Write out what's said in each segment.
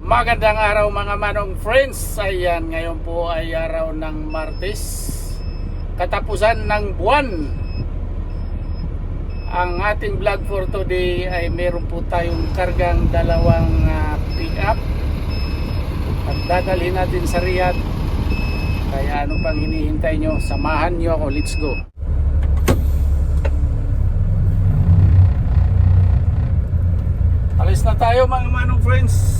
Magandang araw mga manong friends. Ayan, ngayon po ay araw ng Martes, katapusan ng buwan. Ang ating vlog for today ay meron po tayong kargang dalawang pick-up at dadalhin natin sa Riyadh. Kaya ano pang hinihintay nyo? Samahan nyo ako, let's go. Alis na tayo mga manong friends.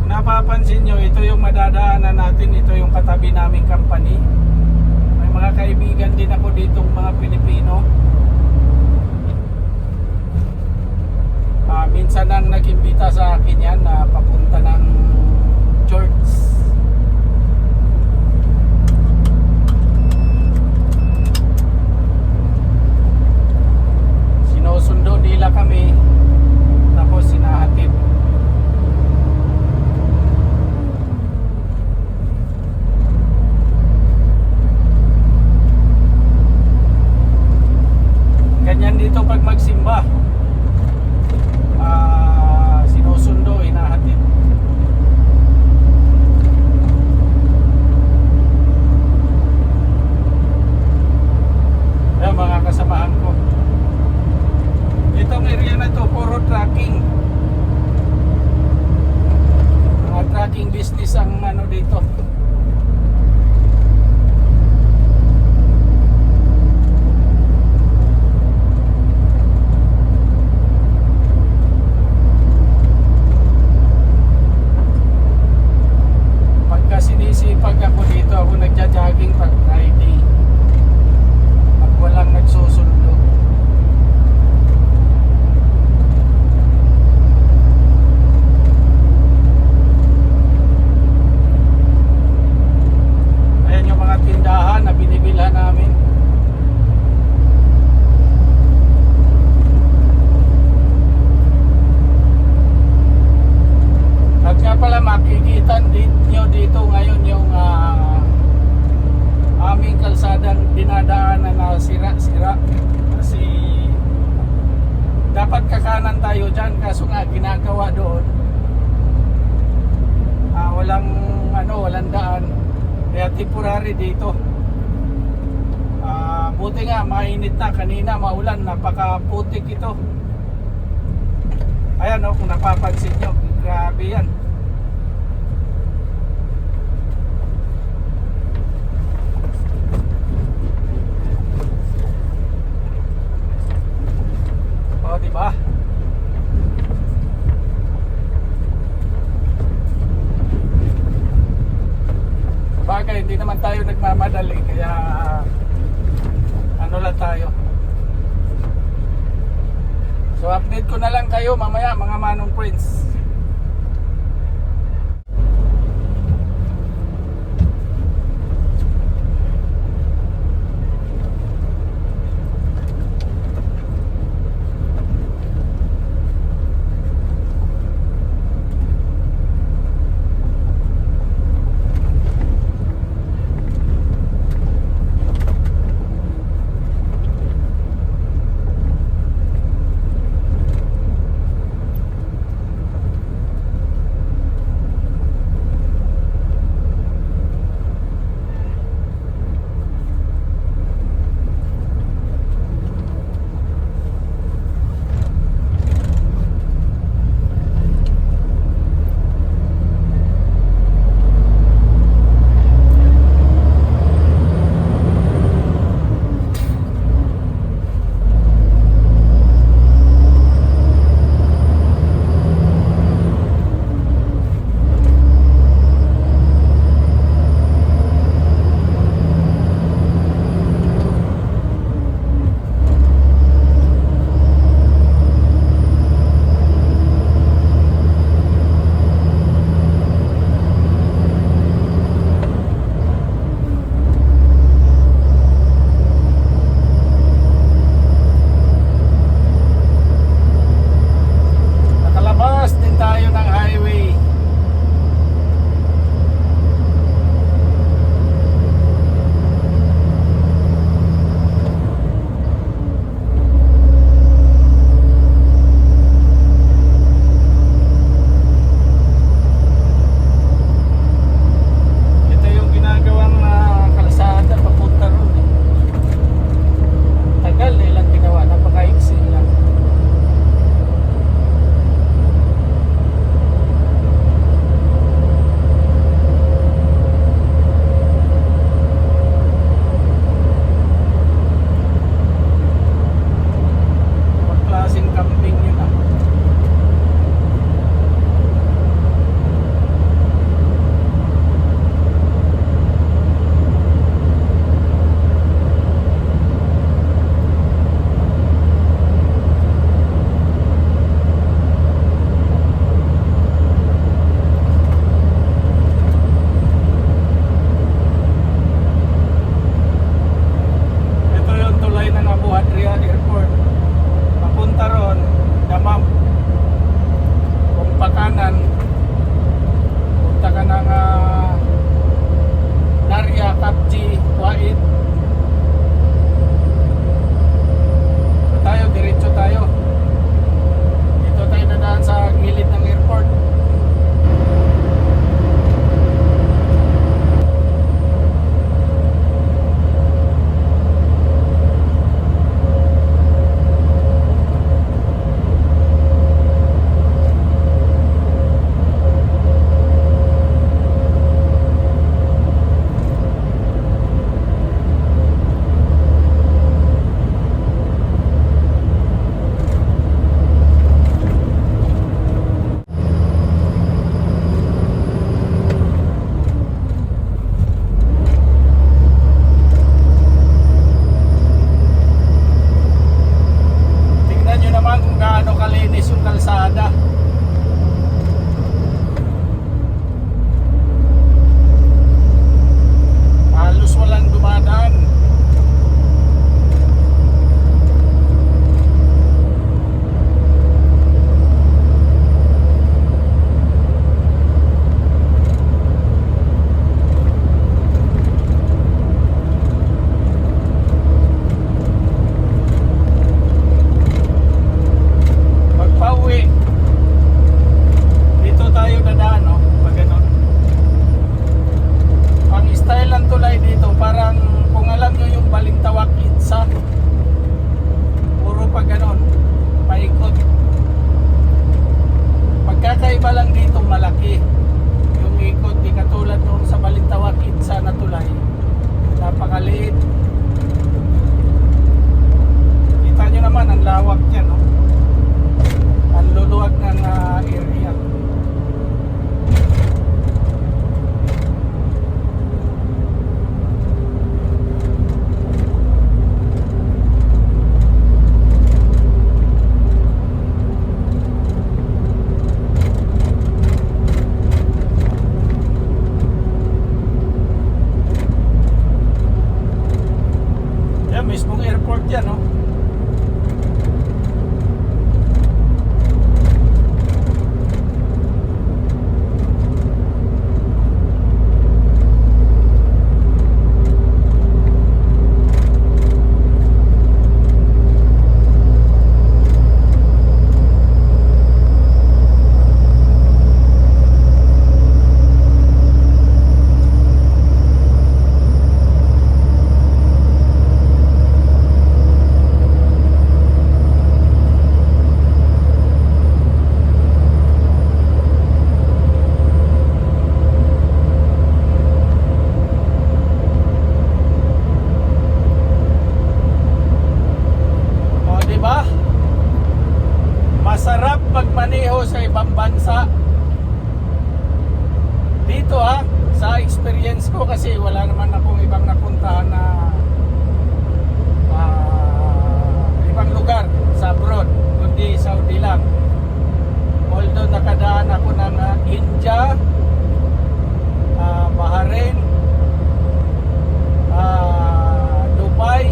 Napapansin nyo, ito yung madadaanan natin, ito yung katabi naming company. May mga kaibigan din ako ditong mga Pilipino. Minsan nang nag-imbita sa akin yan na papunta ng church. Sinusundo nila kami, tapos sinahatid. Ganyan dito pag magsimba, sinusundo, inahatid. Ayan mga kasamahan ko, itong area na to puro trucking. Mga trucking business ang ano dito. Sinisipag ako dito, ako nagja-jogging pag Friday at walang nagsusundo. Ayan yung mga tindahan na binibilhan namin. At nga pala makikita nyo dito ngayon yung aming kalsadang dinadaanan na sira-sira. Kasi dapat kakanan tayo dyan, kaso nga ginagawa doon walang daan. Kaya temporary dito. Buti nga mainit na, kanina maulan, napakaputik ito. Ayan o, kung napapansin nyo, grabe yan. O, diba? Bagay, hindi naman tayo nagmamadali, kaya ano lang tayo. So update ko na lang kayo mamaya mga manong friends. magmaneho sa ibang bansa. Dito sa experience ko, kasi wala naman akong ibang napuntahan na ibang lugar sa abroad, kundi Saudi lang. Although nakadaan ako ng India, Bahrain, Dubai,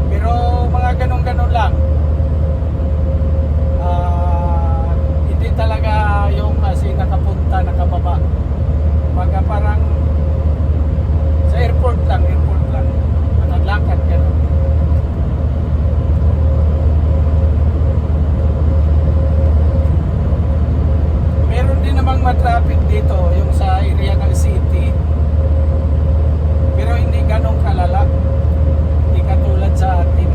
pero mga ganun-ganun lang. Hindi talaga yung nakapunta, nakababa. Baga parang sa airport lang, naglakad gano'n. Meron din namang matraffic dito, yung sa area ng city. Pero hindi ganong kalala. Hindi katulad sa atin.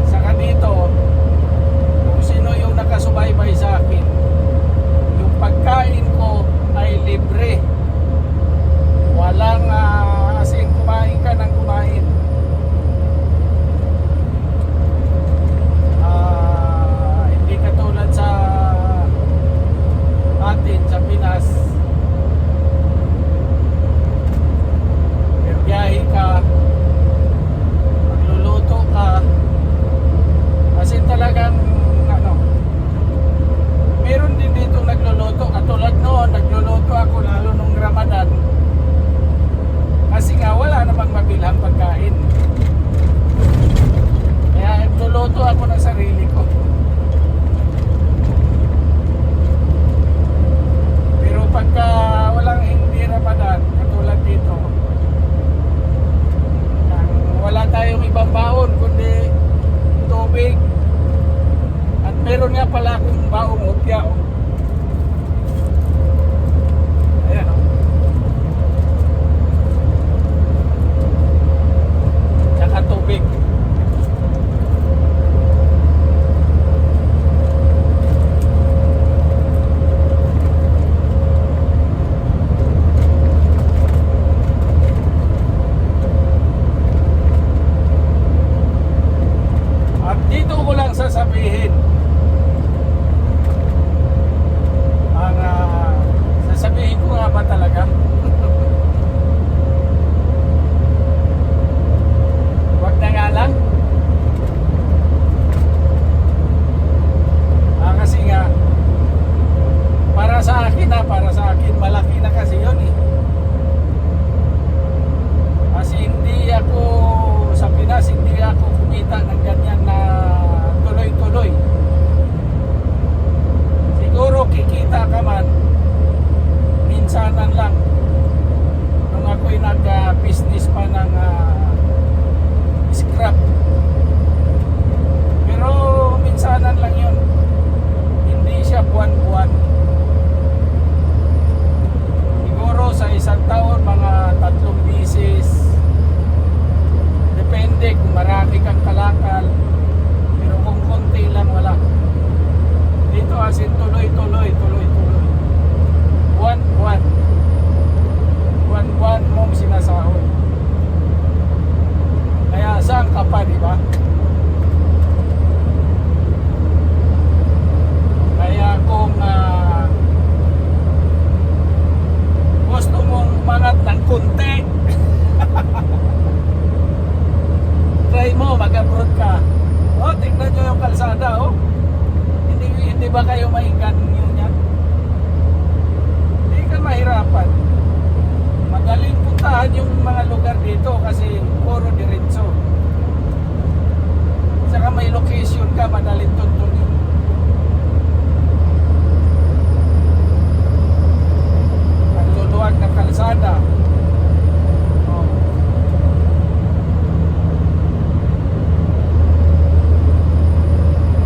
Saka dito, kung sino yung nakasubaybay sa akin, yung pagkain ko ay libre. Walang as in kumain ka ng kumain. Hindi katulad sa atin sa Pinas. Biyahe ka, magluluto ka, kasi talagang meron din dito nagluluto. Katulad noon, nagluluto ako lalo nung Ramadan, kasi nga wala namang mabilhang pagkain, kaya nagluluto ako ng sarili ko. Pero pagka walang hindi Ramadan, katulad dito, wala tayong ibang baon kundi tubig. At meron nga pala akong baong hopya. Ayan tsaka tubig. At dito ko lang sasabihin, sasabihin ko nga ba talaga? Wag na nga lang. Kasi nga para sa akin malaki na kasi yun kasi hindi ako sa Pinas, hindi ako kumita ng ganyan na tuloy-tuloy. Siguro kikita ka man minsanan lang nung ako'y nag-business pa ng scrap, pero minsanan lang yun, hindi siya buwan-buwan. Siguro sa isang taon mga 3 beses, depende kung marami kang kalakal. Pero kung konti lang, wala. Dito as in tuloy-tuloy buwan-buwan mong sinasahod. Kaya saan ka pa, di ba? Kaya kung gusto mong mangat ng konti, try mo, mag-abroad ka. Tingnan nyo yung kalsada, hindi ba kayo maingan yun yan? Hindi ka mahirapan. Madaling puntahan yung mga lugar dito kasi puro diretso. Saka may location ka, madaling tuntunin. Ang luluwag ng kalsada.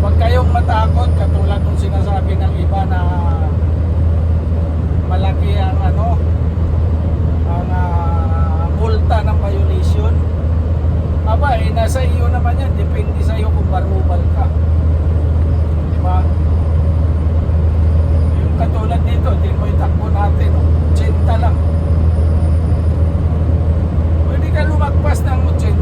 Huwag kayong matakot, katulad ng sinasabi ng iba na malaki ang multa ng violation. Nasa iyo naman yan, depende sa iyo kung marubal ka, diba? Yung katulad dito, di mo itakbo natin 80 lang, pwede ka lumagpas ng 80.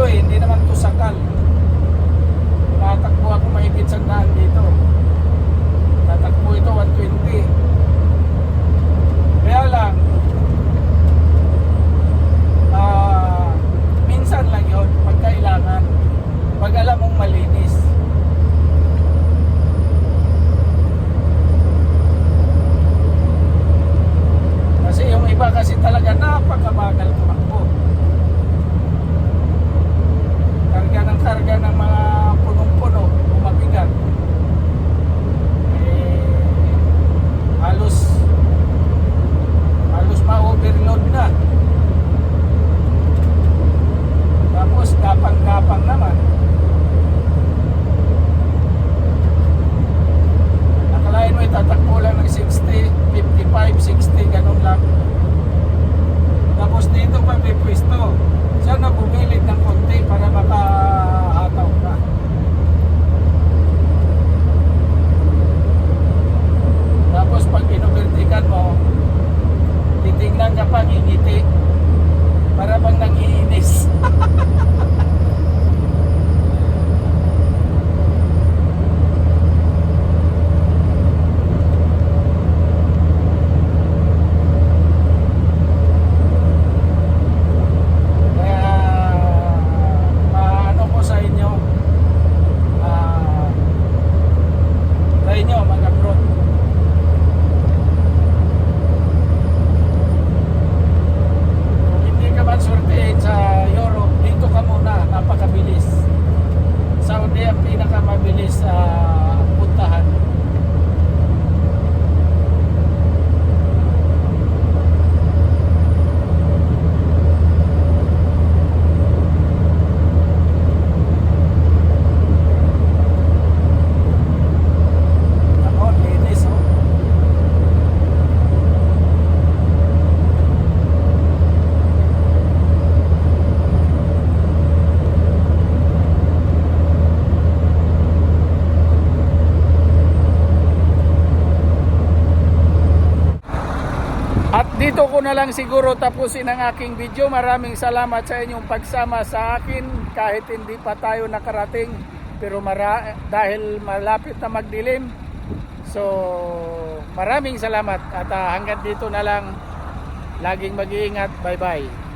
to eh, hindi naman to sakal. Tatakbo ako mahigit sa daan dito. Tatakbo ito 120. Kaya lang, minsan lang yun, pagkailangan, pag alam mong malinis. Kasi yung iba kasi talaga napakabagal tumakbo. Karga ng mga punong-puno, mabigat. Halos ma-overload na. Tapos gapang-gapang naman. Nakalain mo itatakbo lang ng 60, 55, 60, ganun lang. Tapos dito pa may pwesto. Sana bumilid ng konti para makahataw ka. Tapos pag inubertikan mo, titingnan ka pa, ngingiti. Para bang nangiinis. Saudi ang pinakamabilis puntahan. Ako, linis oh. At dito ko na lang siguro tapusin ang aking video. Maraming salamat sa inyong pagsama sa akin kahit hindi pa tayo nakarating, pero dahil malapit na magdilim. So maraming salamat at hanggang dito na lang. Laging mag-iingat. Bye bye.